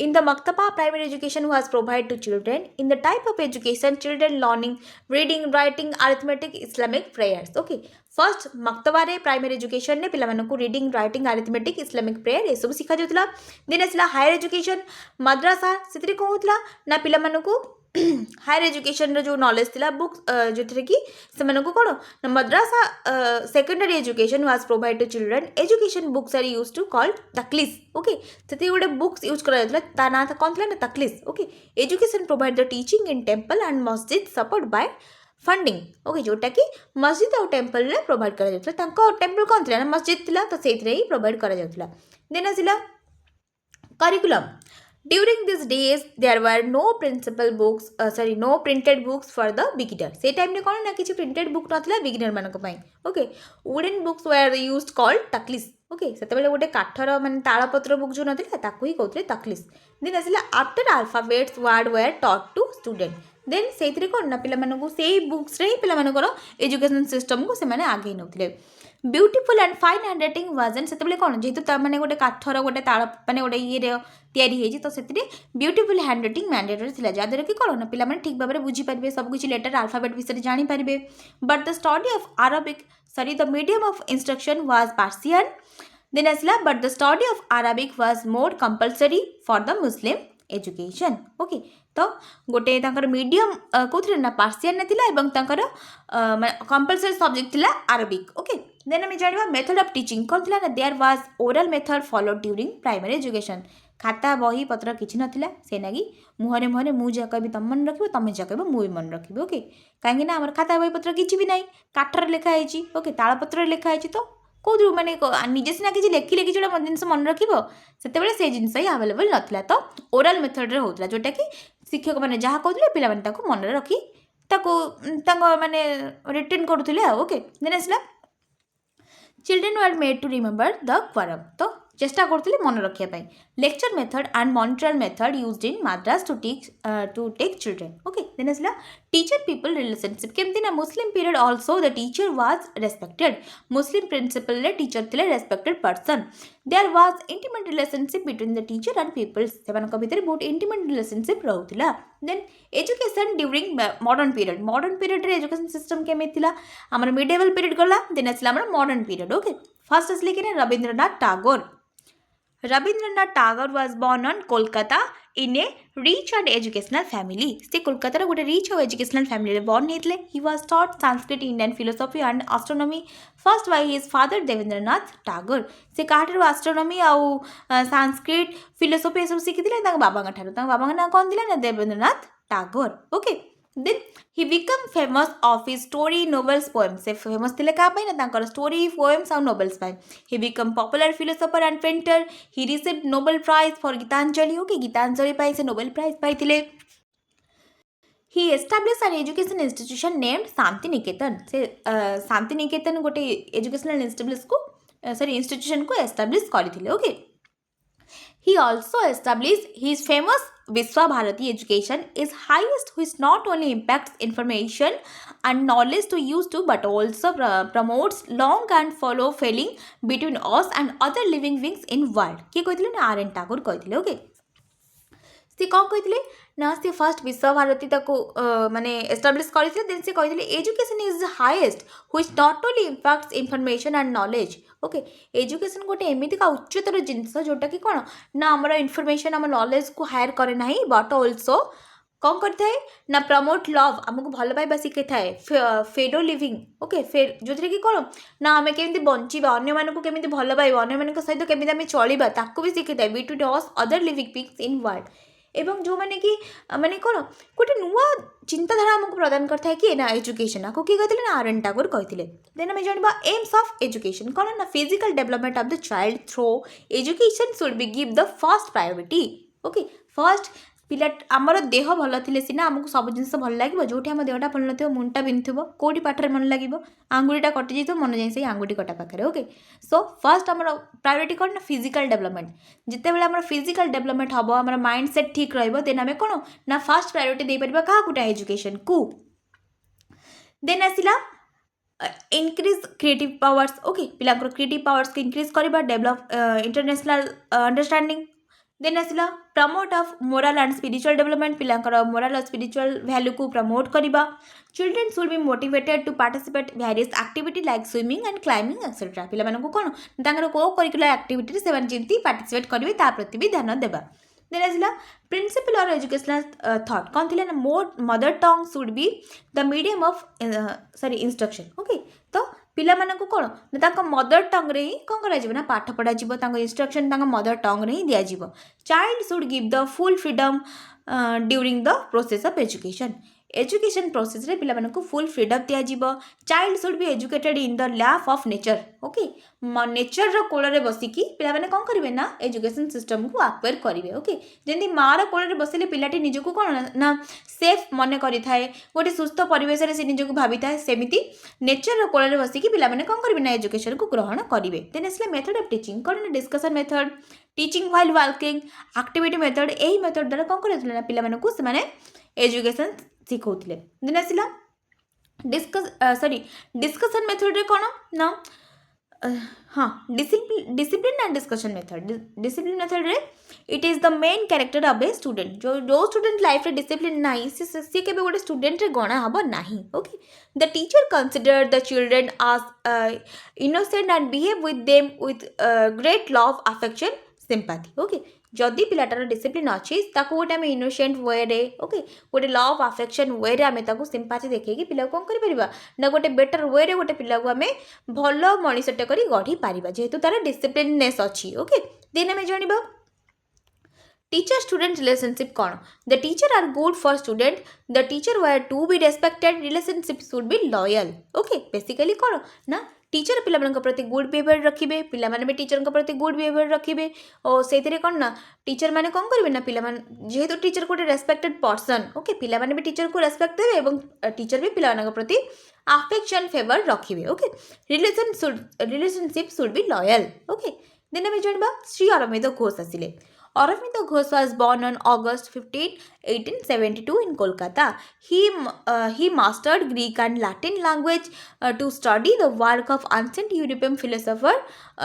in the maktaba primary education was provided to children. In the type of education children learning reading, writing, arithmetic, Islamic prayers. Okay first maktaba रे primary education ने पिला मानकु reading, writing, arithmetic, Islamic prayer ये सब सिखा जाउतला. Then asila higher education madrasa सेतरे को होतला ना पिला मानकु हायर एजुकेशन जो नॉलेज थिला बुक जो थे कि से मानकु कोन ना madrasa secondary education was provide to children. Education books are used to called तकलीस. ओके सेते गोटे बुक्स यूज करा जातला ता ना कोन थिला ना तकलीस. Okay education provide the teaching in temple and masjid support by funding. Okay जोटा कि मस्जिद और टेंपल रे प्रोवाइड करा जातला. तांको टेंपल कोन थिला ना मस्जिद थिला तो सेथरे ही प्रोवाइड करा जातला. देन आसिला curriculum. During these days there were no no printed books for the beginner. से टाइम ने कौन ना किसी printed book नथिला beginner मानक पई. Okay wooden books were used called तकलीस. ओके सेते बेले गोटे काठर माने ताळपत्र बुक जो नथिला ताकू ही कहथले तकलीस. दिन आसिला after alphabets word were taught to student. Then सेथरे कोन ना पिला मानकु सेही बुक्स रे पिला मानकर एजुकेशन सिस्टम को से माने आगे नथिले. Beautiful and fine handwriting version से कौन जेहेतु मैंने गोटे काठर गोटे ताड़ मैंने गोटे ये तैयारी तो से ब्यूटीफुल हैंड राइटिंग मैंडेटरी थी जहाँद्वारा कि कौन ना पिला ठीक भाव में बुझीपारे सबकि लेटर आल्फाबेट विषय जानीपारे. But the study of Arabic the medium of instruction was Persian. Then आसला but the study of Arabic was more compulsory for the Muslim education okay तो गोटे मीडियम कौन ना पार्सियान एवं कंपलसरी सब्जेक्ट थिला Arabic okay then आम जाना method of teaching कौन थी ना there was oral method follow during primary education खाता बही पत्र किसी नाला से नागी मुहरे मुहरे मुझे कह तुम मन रख तुम जहाँ कह मुझे मन रखी ओके कहीं आम खाता बही पत्र किसी भी ना काठर लिखाई ओके तालपत्र लिखाई तो कौन मैंने निजे सीना किसी लेखिले कि जो जिन मन रखते से जिनस ही आवेलेबल नाला तो ओराल मेथड्रे होता जोटा कि शिक्षक मैंने जहाँ कहते पिला मन रखी माने रिटेन करुले ओके देन आसला children were made to remember the Quran तो चेष्टा करुले मन रखापी lecture method and monitoring method used in madrasa to take children okay then आसला टीचर पीपल रिलेशनशिप केमती ना Muslim period also the teacher was respected Muslim principal रे teacher थे respected person there was intimate relationship between the teacher and peoples से भितर बहुत intimate relationship रोला then education during modern period रे education system केमिति थिला हमर मिडिएवल पीरियड गला देन आसला हमर मॉडर्न पीरियड ओके फर्स्ट आसले कि Rabindranath Tagore was born on Kolkata in a rich and educational family. से कोलकाता गोटे रिच और एजुकेशनल फैमिली born होते he was taught Sanskrit, Indian philosophy and astronomy first by his father Debendranath Tagore से काटर astronomy आउ Sanskrit philosophy सब सीखी बाबा ना कौन दिला ना Debendranath Tagore okay then he become famous of his story novels poems से famous थिले का पाई ना तांकर story poems और novels pi he become popular philosopher and painter he received Nobel Prize for Gitanjali okay Gitanjali पाई से Nobel Prize पाई थिले he established an education institution named Shanti Niketan से शांति निकेतन गोटे educational institution को establish करिथिले okay he also established his famous Vishwa Bharati education is highest which not only impacts information and knowledge to use to but also promotes long and follow feeling between us and other living beings in world किए कहथिले ना are N Thakur कहथिले okay से कौन कहथिले ना से first विश्व भारती ताको माने establish करथिले देन से कहथिले education is highest which not only impacts information and knowledge okay education गोटे एमती का उच्चतर जिनस जोटा कि कौन ना आम इनफॉरमेशन आम नॉलेज को हायर करे ना बट ऑल्सो कौन करता है ना प्रमोट लव आमको भल पाइबा शिखै थाए फेडो लिविंग ओके फेर जो कि कौन ना आम केमी बंचा अन्य मानक केमी भल पाइबा अन्य मान सहित केमी आम चलवा ताको भी शिखै थाए between us other living beings in world एवं जो मैंने कि माने कौन गोटे नुआ चिंताधारा आमको प्रदान करता है कि ना एजुकेशन आपको किए कहते ना आर एन ठाकुर कहते देन आम जाना एम्स ऑफ एजुकेशन कौन ना physical development of the child through education should B give the first priority okay first पिला आमर देह भल थे सीना आमको सब जिन भल लगे जो आम देहटा भल न मुंडा बिंधुव कौटी पाठर मन लगे आंगुटा कटि जाइए मन जाए से आंगुठी कटा पाखे ओके सो फर्स्ट आम प्रायोरिटी कौन ना फिजिकल डेवलपमेंट जिते बड़े आम फिजिकल डेवलपमेंट हम आम माइंड सेट ठीक रन आम कौन ना फर्स्ट प्रायोरिटी दे पार क्या एजुकेशन को देन आसला इनक्रीज क्रिएटिव पावर्स ओके पिला क्रिएटिव पावर्स को इनक्रीज करवा डेवलप इंटरनेशनल अंडरस्टैंडिंग देन आसला promote of moral and spiritual development पिलांकर मोरल और स्पिरिचुअल वैल्यू को प्रमोट करवा children should be motivated to participate various activity like swimming and climbing etcetera पिला मानक कौन तांकर को करिकुलर एक्टिविटी से जेमती पार्टिसिपेट करेंगे ता प्रति भी ध्यान देवा देन आसला प्रिंसिपल और एजुकेशनल थॉट कौन थी ना more mother tongue should be the medium of instruction okay तो पिला मानक कौन ना मदर टंग रे ही कौन कर पाठ पढ़ा इंस्ट्रक्शन मदर टंग रे ही दिज्व child should give the full freedom during the process of education process रे पिला मानक फुल फ्रीडम दिज्व child should be educated in the lap of nature okay nature रो कोल बसिकी पिला माने कौन करेंगे ना एजुकेशन सिस्टम को आक्वायर करेंगे ओके जमी मार कोल बसिले पिलाटी निजक कौन ना सेफ मन करें गोटे सुस्थ परिवेश से निजक भावी था सेमती नेचर रो कोल बसिकी पिला माने कौन करेंगे ना एजुकेशन को ग्रहण करेंगे देन आसला मेथड ऑफ टीचिंग कौन discussion method teaching while working activity method यही मेथड द्वारा कौन कर पिला मानक से एजुकेशन शिखौले देन आसला डिस्कशन मेथड रे कौन ना हाँ discipline and discussion method discipline method रे it is the main character of a student जो स्टूडेंट लाइफ रे डिसिप्लिन नाही सी केबे गोटे स्टूडेंट रे गणा हबो नाही okay the teacher consider the children as innocent and behave with them with great love affection sympathy okay जदि पिलाटार डिसिप्लिन अच्छी ताको गोटे आम इनोसेंट वे रे ओके गोटे लव आफेक्शन वे रे आम ताको सिंपाथी देखिए पिला कौन करिपरिबा ना गोटे बेटर वे रे गोटे पिला को आम भल मनीषटे करी गढ़ी पारिबा जेहेतु तार डिसिप्लिननेस अच्छी ओके देन आम जानिबा टीचर स्टूडेंट रिलेशनशिप कौन the teacher are good for student the teacher were to be respected relationship should be loyal okay basically कौन ना टीचर पिला प्रति गुड बिहेवियर रखिए पिला माने भी टीचर प्रति गुड बिहेवियर रखिए और से कौन ना टीचर माने कौन करेंगे ना पिला जेहेतु टीचर गोटे रेस्पेक्टेड पर्सन ओके पिला माने भी टीचर को रेस्पेक्ट देवे और टीचर भी पिला प्रति अफेक्शन फेवर रखिए okay relationship should be loyal okay then आम जानवा Shri Aurobindo Ghosh आसिले Aurobindo Ghosh was born on August 15, 1872 in Kolkata. He mastered Greek and Latin language to study the work of ancient European philosopher,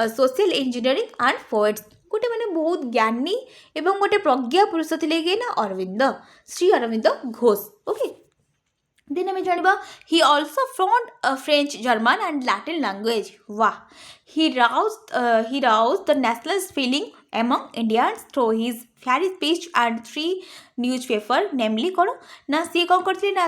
social engineering and poets. गोटे मैंने बहुत ज्ञानी एवं गोटे प्रज्ञा पुरुष थे कि ना अरविंद श्री अरविंद घोष ओके देन आम जानवा ही ऑल्सो फ्रॉन्ड French German and Latin language वाह he rouse the nationalist feeling among Indians through his fairy speech and 3 newspaper namely कौन ना सी कौन करते ना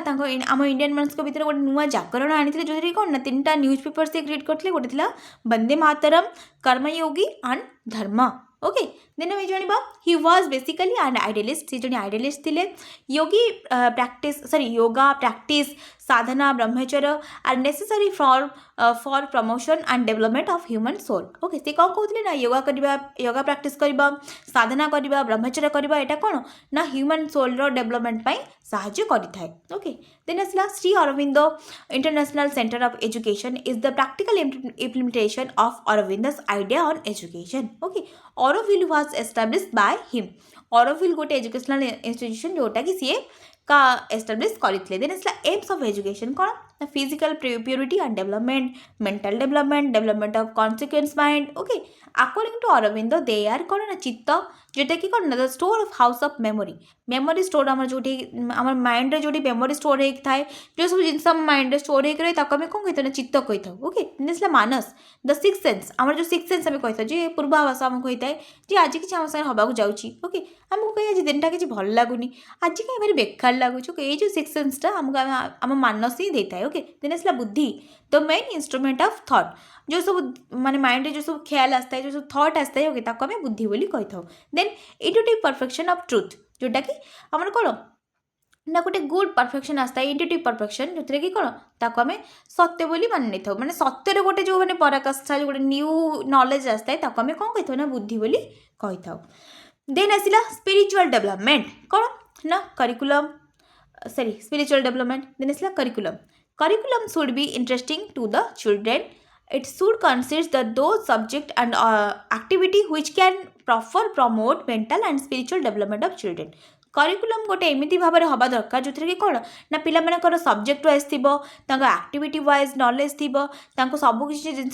आम इंडियन मानस भितर गोटे नुआ जागरण आनी जो कौन ना 3टा न्यूज पेपर से रीड करते गोटे थी Vande Mataram Karmayogi and Dharma okay then आम जानवा he was basically and idealist से जन आइडियलिस्ट थे yogi practice yoga practice sadhana brahmacharya are necessary for promotion and development of human soul okay से कौन कहते ना योगा प्रैक्टिस करवा साधना करवा ब्रह्मचर्य करवा एटा कौन ना ह्यूमन सोल रो डेवलपमेंट पाई साहाय्य करिथाय ओके देन आसला Shri Aurobindo international centre of education is the practical implementation of Aurobindo's idea on education okay Auroville was established by him Auroville गोटे एजुकेशनल इंस्टीट्यूशन जोटा कि सी का एस्टाब्लिश करते देन आसला एम्स ऑफ एजुकेशन कौन physical purity and development mental development of consequence mind okay according to Aurobindo they are कौन ना चित्त जोटा कि कौन ना the store of house of memory store आम जो आम माइंड जो मेमोरी स्टोर हो थाए जो सब जिन माइंड स्टोर हो रही आम कौन कही था चित्त कही था okay then manas the six sense आम जो सिक्स सेंस आम कही था जी पूर्वाभास आमको कही थाए जी आज कि आम सागे हवाक जाऊँगी ओके आमको कही आज दिन किसी भल लगुनि आज कहीं भारी बेकार लगुच ये जो सिक्स सेंसटा आमको आम मानस ही देता है ओके देन आसला बुद्धि the main instrument of thought जो सब माने माइंड जो सब ख्याल आसता है जो सब थॉट आसता है ओके ताको आम बुद्धि बोली कही था then intuitive perfection of truth जोटा कि आम कौन ना गोटे गुड परफेक्शन आसता है इंट्यूटिव परफेक्शन जो कि कौन ताको आम सत्य बोली मान नहीं था मैंने सत्यर गोटे जो मैंने पराकाष्ठा जो गोटे न्यू नॉलेज आसता है ताको आम कौन कही था ना बुद्धि बोली कही था देन आसला स्पिरिचुअल डेवलपमेंट कौन ना curriculum spiritual development then is like curriculum should be interesting to the children it should consist the those subject and activity which can promote mental and spiritual development of children curriculum गोटे एमती भाव में हवा दरकार जो कि कौन ना पिला सब्जेक्ट वाइज थी एक्टिविटी वाइज नॉलेज थी सबकि जिन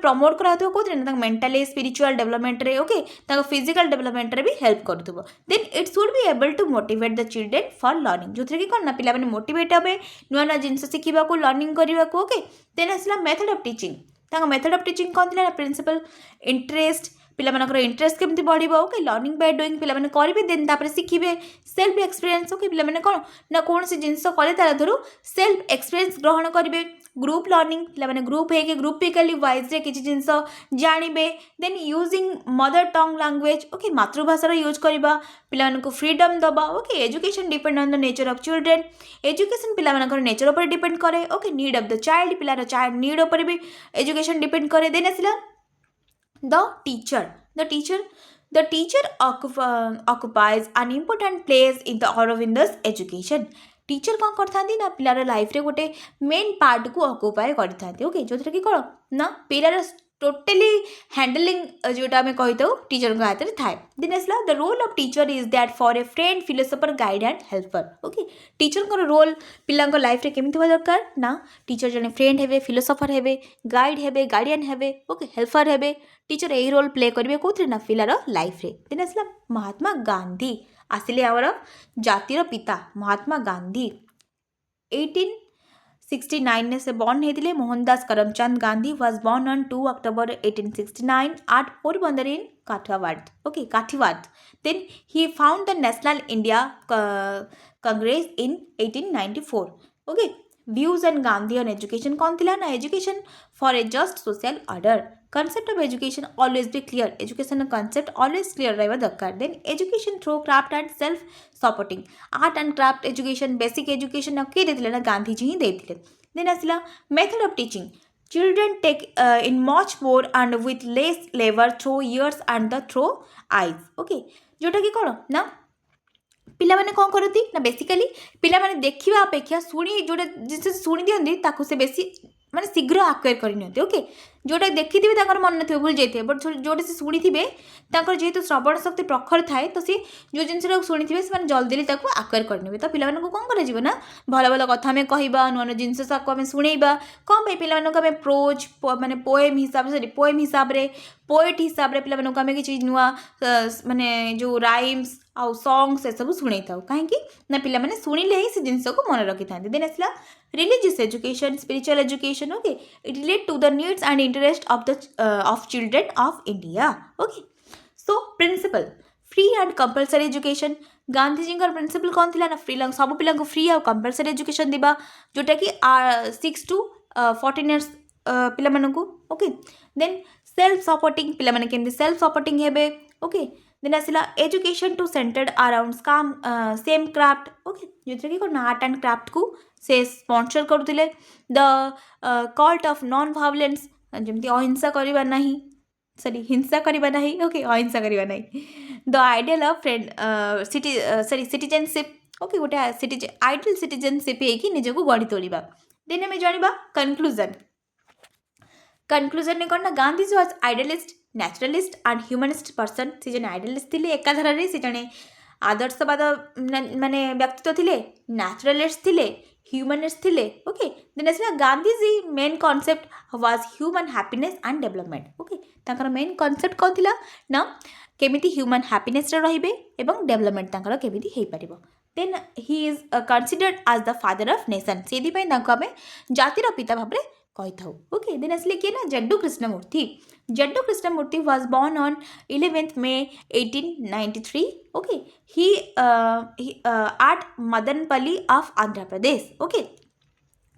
प्रमोट कराऊ कौन ना मेंटली स्पिरिचुअल डेवलपमेंट रे ओके फिजिकल डेवलपमेंट रे भी हेल्प करूँ then it should be able to motivate the children for learning जो कि कौन ना पिला मोटिवेट हे नुआ नुआ जिन शिखा लर्निंग करने को ओके देन आसला method of teaching method of teaching कौन थी ना प्रिंसिपल इंटरेस्ट पिलामानकर इंटरेस्ट केमती बढ़िबो ओके लर्निंग बाय डूइंग पिलामाने करिवे देन तापरे शिखिबे सेल्फ एक्सपीरियंस ओके पिलामाने कोन ना कोन से जिंस कले तार धरु सेल्फ एक्सपीरियंस ग्रहण करिवे ग्रुप लर्निंग पिलामाने ग्रुप हे के ग्रुपिकली वाइज रे किछि जिंस जानिबे then using mother tongue language okay मातृभाषा रो यूज करबा पिलामाने को फ्रीडम दबा okay education depend on the nature of children education पिलामानकर नेचर ऊपर डिपेंड करे okay need of the child पिलार चाइल्ड नीड ऊपर भी एजुकेशन डिपेंड करे देन आसिला the teacher occupies an important place in the Aurobindo's education teacher कौन करथांती ना पिलार लाइफ रे गोटे मेन पार्ट को ऑक्युपाई करथांती ओके जो कि कौन ना पिलार टोटली हैंडलिंग जोटा आम कही था टीचर हाथ में थाए देन आसला the role of teacher is that for a friend philosopher guide and helper okay teacher को रोल पिला लाइफ रे केमिति दरकार ना टीचर जने फ्रेंड हेबे फिलोसोफर हेबे गाइड हेबे गार्डियन हेबे ओके हेल्पर हेबे टीचर यही रोल प्ले करेंगे कौन ना पिलार लाइफ रे देन आसला महात्मा गांधी आसिले आमर जातिर पिता महात्मा गांधी 1869 से बॉर्न होते Mohandas Karamchand Gandhi was born on 2 October 1869 at Porbandar in Kathiawad. Okay, Kathiawad. Then he found the National India Congress in 1894. Okay, views and Gandhi on education कौन थिला ना education for a just social order. Concept of education always be clear. Education concept always clear रहबा दरकार. Then education through craft and self supporting. Art and craft education, basic education किए देथिले ना गांधी जी ही देथिले. Then आसिला method of teaching. Children take in much more and with less labor through ears and the through eyes. Okay. जोटा कि कौन ना पिलामाने कौन करती ना basically पिलामाने देखिबा अपेक्षा शुणी जोटा जिस शुणी दियंती ताकू से बेसी माने शीघ्र आक्वायर करनी ओके जोटा देखी थे मन न भूल जाइए बट जोटा से शुणी थे जेहेतु श्रवण शक्ति प्रखर थाए तो सी जो जिन शुणी थे से जल्दी आक्वायर करने तो पिला कौन कर ना भल भल कथा आम कह नुआ नुआ जिनस आम शुणा कौन पे पे प्रोज माने पोएम हिसाब से पोएम हिसाब से पोएट हिसाब से पिला आम कि नुआ माने जो राइम्स आउ सॉन्ग से सब शुणी था कहीं ना पिला माने शुणिले ही से जिनस को मन रखी था देन आसला religious education spiritual education okay it relate to the needs and interest of the of children of India okay so principle free and compulsory education Gandhi ji principle कौन थी ना फ्री सब पिला फ्री और कंपलसरी एजुकेशन दिबा जोटा कि 6 to 14 years पिला मानकु ओके देन सेल्फ सपोर्टिंग पिला माने केमती सेल्फ सपोर्टिंग हेबे ओके देन आसला education to centred around same craft okay जो कि आर्ट एंड क्राफ्ट को से स्पॉन्सर करते the cult of non violence जमती अहिंसा करवा नहीं सॉरी हिंसा करवा नहीं ओके अहिंसा करवा नहीं the ideal of friend citizenship okay गोटे आइडियल सिटीजनशिप है निजक गढ़ी तोड़ा देन आम जाना कनक्लूजन कनक्लूजन कौन ना Gandhi ji was idealist naturalist and humanist person से जन आइडियलिस्ट थे एकाधारे से जड़े आदर्शवाद माने व्यक्तित्व थे न्याचुरालिस्ट थे ह्यूमनिस्ट थे ओके देन आसला Gandhi ji main concept was human happiness and development okay तांकर मेन कॉन्सेप्ट कौन थिला ना केमिति ह्यूमन हैप्पीनेस रे रहिबे एवं डेवलपमेंट तांकर केमिति हेई परिबो then he is considered as the father of nation सेदी पई तांको आमे जातिर पिता भाबरे कही था ओके देन आसले किए ना Jiddu Krishnamurti was born on 11th May 1893 okay he at Madanapalle of Andhra Pradesh okay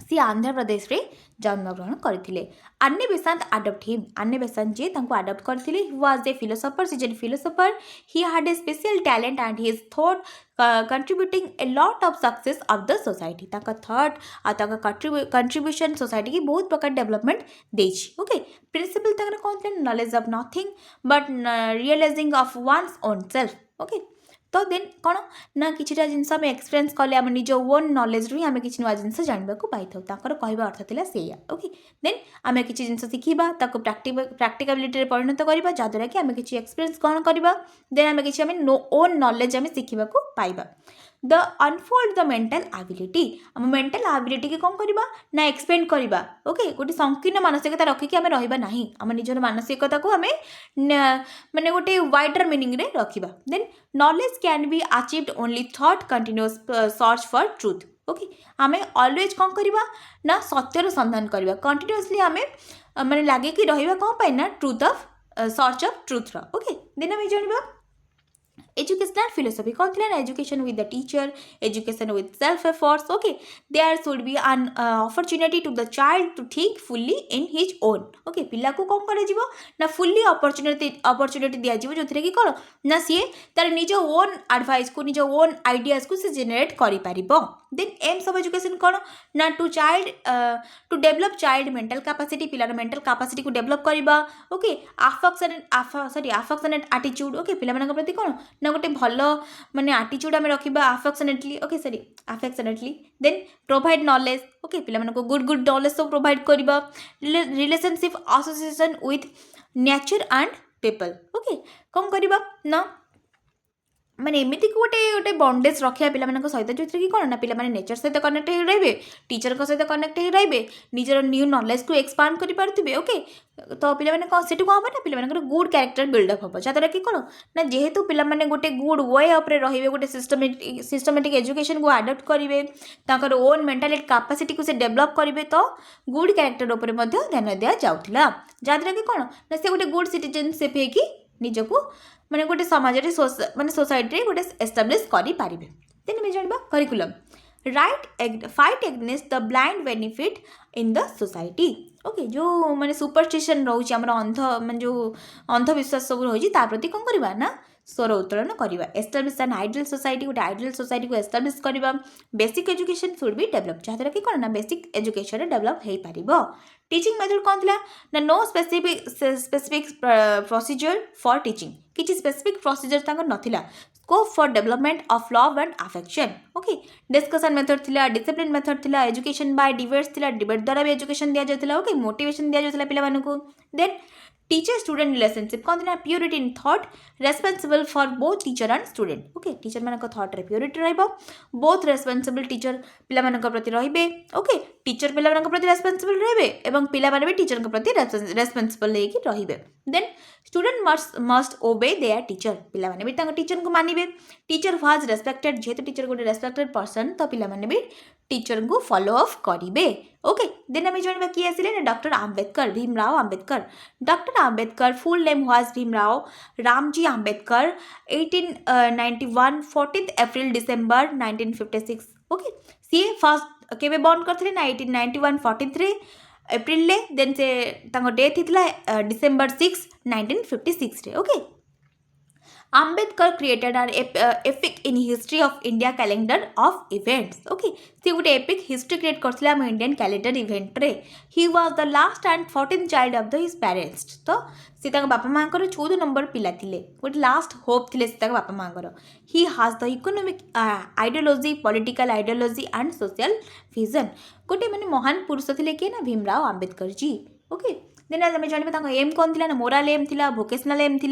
सी आंध्र प्रदेश रे जन्मग्रहण करथिले अन्य बेसांत अडॉप्ट हिम अन्य बेसांत जे तांको अडॉप्ट करथिले ही वाज ए फिलोसोफर सी जन philosopher he had a special talent and his thought contributing a lot of success of the society ताका थॉट आ ताका कंट्रीब्यूशन सोसाइटी की बहुत प्रकार डेवलपमेंट देछि ओके प्रिंसिपल ताका कोन थे knowledge of nothing but realizing of one's own self okay तो देन कौन ना किछिटा जिनस आम एक्सपीरियंस कले आम निज ओन नॉलेज रु आम किछि नुआ जिनस जानबा को पाई थाउ ताकर कहबा अर्थ थिला सेया ओके देन आम किछि जिनस सिखिबा ताको प्रैक्टिकबिलिटी रे परिणत करिबा जादरा कि आम किछि एक्सपीरियंस कोन करिबा देन आम किछि आम ओन नॉलेज आम सिखिबा को पाइबा the unfold the mental ability आम मेंटल एबिलिटी के कौन करबा ना एक्सपेंड करबा ओके गोटे संकीर्ण मानसिकता रखिकी आम रहिबा नाही आम निजर मानसिकता को आम माने गोटे वाइडर मीनिंग रे रखिबा then knowledge can be achieved only thought continuous search for truth okay आम ऑलवेज कौन करबा ना सत्यर संधान करबा कंटिन्यूअसली आम माने लागे कि रहिबा कौन पाइ ना truth of search of truth रा ओके देन आम जानिबा educational philosophy कौन थिला ना education with the teacher education with self efforts okay there should be an opportunity to the child to think fully in his own okay पिला को कौन करे जीवो ना fully opportunity दिया जीवो जोथिरे कि करो ना सीए तार निज ओन एडवाइस को निज ओन आइडियाज को से जनरेट करि पारिबो देन एम्स ऑफ एजुकेशन कौन ना to child to develop child mental capacity पिलार मेंटल कैपेसिटी को डेवलप करबा ओके अफेक्शनेट एटीट्यूड ओके पिला मानक प्रति कौन ना गोटे भल माने आटिट्यूड आम रखा affectionately okay sorry affectionately then provide knowledge okay पिला मानको गुड गुड नॉलेज सब प्रोवाइड करबा relationship association with nature and people okay कौन करबा ना माने एमती गोटे गोटे बंडेज रखा पिला सहित जो कि कौन ना पिला नेचर सहित कनेक्ट हो रे टीचर सहित कनेक्ट हो रे निजर न्यू नॉलेज को एक्सपांड करें ओके तो पिला कौन से कौन हम ना पिला गुड कैरेक्टर बिल्डअप हम जहाँद्वारा कि कौन ना जेहेतु पिला गोटे गुड वे उपर रे गोटे सिस्टमेटिक एजुकेशन को आडप्ट करेंगे तर ओन मेंटालिटी कैपेसिटी को से डेभलप करेंगे तो गुड कैरेक्टर उपर ध्यान दि जाऊला जहाँद्वारा कि कौन ना से गोटे गुड सिटीजनशिप होगी निजको माने गोटे समाज माने सोसाइटी गोटे एस्टाब्लीश करें देन मैं जानवा curriculum right fight against the blind benefit in the society okay जो माने सुपरस्टिशन रोचे आम अंध मान जो अंधविश्वास सब रही प्रति कौन करवा ना स्वर उत्तोलन करवा एस्टाब्लीश एन आइडियल सोसाइटी गोटे आइडियल सोसाइटी को एस्टाब्लीश करवा basic education should be develop जहाँद्वारा कि कौन ना बेसिक एजुकेशन डेभलप हो पार टीचिंग मेथड कौन थी ना no specific procedure for teaching किसी स्पेसिफिक प्रोसीजर नाला scope for development of love and affection okay discussion method थिला डिसिप्लिन मेथड थिला एजुकेशन बाय डिबेट्स थिला डिबेट द्वारा भी एजुकेशन दिया जाता ओके मोटिवेशन दिया जाता पिला मानकू देन टीचर स्टूडेंट रिलेशनशिप कौन थी purity in thought responsible for both teacher and student okay teacher मान थॉट रे प्योरिटी रहिबो बोथ रेस्पॉन्सिबल टीचर पिला मान प्रति रहिबे ओके टीचर पिला मान प्रति रेस्पॉन्सिबल रहिबे एवं पिला माने भी टीचर प्रति रेस्पॉन्सिबल लेकी रहिबे then student must obey their teacher पिला माने भी तांको टीचर को मानिबे टीचर वाज रेस्पेक्टेड जेहेतु टीचर गोटे रेस्पेक्टेड पर्सन तो पिला माने भी टीचर को फॉलो अप करेंगे ओके देन आम जानवा किए आसिले ना doctor Ambedkar Bhimrao Ambedkar doctor Ambedkar full name was Bhimrao Ramji Ambedkar 1891 14 April December 1956 okay सी फर्स्ट केवे बॉर्न करथिले ना 1891 43 एप्रिल देन से डेथ होता डिसेम्बर 6 1956 रे okay Ambedkar created an epic in history of India calendar of events. Okay, से गोटे epic history create करथिले हम Indian calendar event रे. He was the last and 14th child of his parents. तो से ताका बापा माँ कर 14 नंबर पिला थिले. गोटे last hope थिले से ताका बापा माँ कर. He has the economic ideology, political ideology and social vision. गोटे माने महान पुरुष थिले के ना भीमराव आंबेडकर जी. Okay. देन आम जानवा एम कौन थी ना मोराल एम थी भोकेशनाल एम थी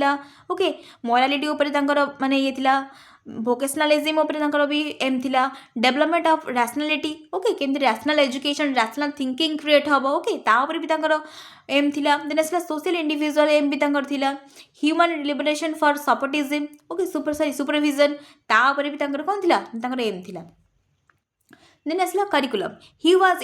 ओके मोरालिटी माने ये भोकेशनालिज्म भी एम थी डेवलपमेंट ऑफ रैशनैलिटी ओके केमती rational education rational thinking create हम ओके तापर भी एम थी देन आसला सोशल इंडिविजुअल एम भी human liberation for supportism okay supervision तापर भी कौन थी एम थी Then asla curriculum. He was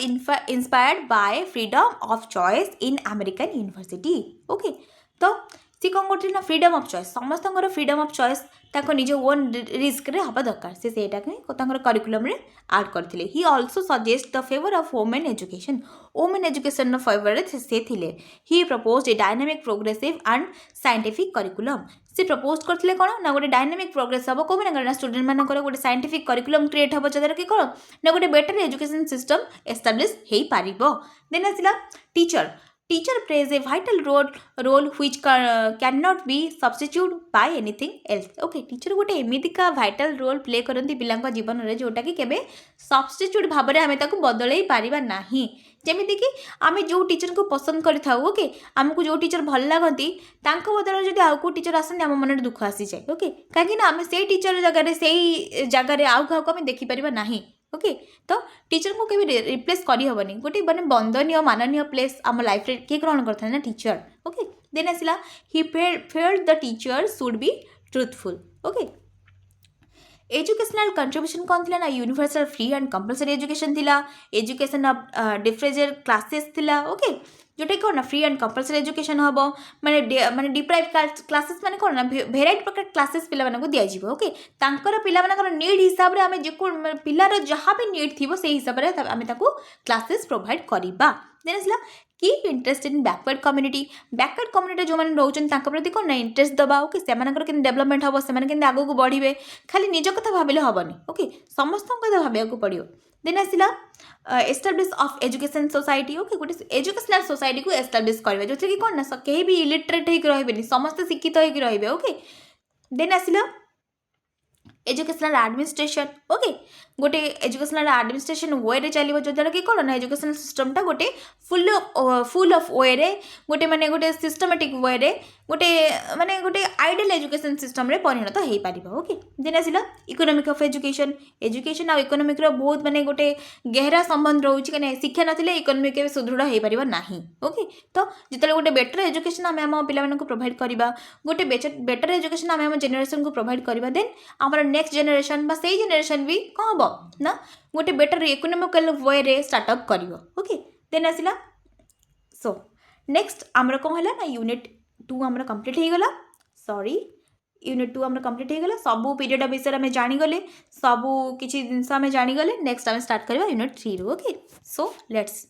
inspired by freedom of choice in American University. Okay. तो सी कौन करते ना फ्रीडम ऑफ चॉइस समस्त फ्रीडम ऑफ चॉइस निज ओन रिस्क रे हवा दरकार से करिकुलम रे ऐड करथिले he also suggest the favour of women education favour से थिले he proposed a dynamic progressive and scientific curriculum से प्रपोज करथिले कोन ना गोटे डायनामिक प्रोग्रेस हम कोन ना स्टूडेंट मानकर गोटे साइंटिफिक करिकुलम क्रिएट हम जदर कि कोन ना गोटे बेटर एजुकेशन सिस्टम एस्टाब्लिश हेई पारिबो देन आसिला teacher plays a vital role which cannot be substituted by anything else. Okay, teacher गोटे एमितिका vital role play करती पिलांका जीवन रे जोटा कि केबे substitute भाबरे आमे ताकू बदलई पारिबा नाही जेमिति कि आमे जो टीचर को पसंद करि थाउ ओके हमको जो टीचर भल लागंती तांको बदल जदि आउ को टीचर आसन हम मन दुख आसी जाय ओके काहे ना आमे सेही टीचर जगह रे आउ का आमे देखि परिबा नाही ओके तो टीचर को कभी रिप्लेस करी हबनी गोटे माने वंदनीय माननीय प्लेस आम लाइफ रे के ग्रहण करथान ना टीचर ओके देन आसिला he felt the teacher should be truthful okay educational contribution कौन थी ना universal free and compulsory education थिला एजुकेशन ऑफ डिफरेंशियल क्लासेस थिला ओके जोटा कौन ना फ्री एंड कंपलसरी एजुकेशन हम माने डिप्राइव क्लासेस माने कौन ना भेराइट प्रकार क्लासेस पिला मानक दिया जिवो ओके तांकर पिला मानकर नीड हिसाब रे हमें जे पिलार जहाँ भी नीड थी से हिसाब रे हमें ताको क्लासेस प्रोवाइड करिबा देन असला keep interest in backward community जो मैंने रोचन प्रति कौन ना इंटरेस्ट दबा ओके से डेवलपमेंट हम से आगू बढ़े खाली निज कथा भाविले हेनी ओके समस्त कथा भाविया पड़ो देन आसला establish of education society okay गोटे एजुकेशनल सोसाइटी को एस्टाब्लिश करवा जो कि कौन ना कहीं भी इलिटरेट होकर रही समस्त शिक्षित होकर रही ओके देन आसला एजुकेशनल एडमिनिस्ट्रेशन ओके गोटे एजुकेशनल एडमिनिस्ट्रेशन वे रे चलो जद्वारा कि कौन ना एजुकेशनल सिस्टमटा गोटे फुल ऑफ वे रे गोटे माने गोटे सिस्टमेटिक वे रे गोटे माने गोटे आइडियल एजुकेशन सिस्टम रे परिणत हो पार ओके देन आसला इकोनोमिक ऑफ एजुकेशन एजुकेशन आ इकोनोमिक रो बहुत माने गोटे गहरा संबंध रोचे कहीं शिक्षा नथिले इकोनोमिक सुदृढ़ हो पार ना ओके तो जिते गोटे बेटर एजुकेशन आम आम पे प्रोवाइड करवा गोटे बेटर एजुकेशन आम आम जेनेरेशन को प्रोवाइड करवा देन आमर नेक्स्ट जेनेरेशन बा सेई जेनेरेशन भी कौन हम ना गोटे बेटर इकोनोमिकल वे रे स्टार्टअप कर ओके देन आसला सो नेक्स्ट आमर कौन है ना यूनिट 2 आमर कंप्लीट हो गला सॉरी यूनिट 2 आमर कंप्लीट हो गला सबू पीरियड विषय आम जानीगले सबू किसी जिनस आम जानीगले नेक्स्ट आम स्टार्ट करवा यूनिट 3 ओके सो लेट्स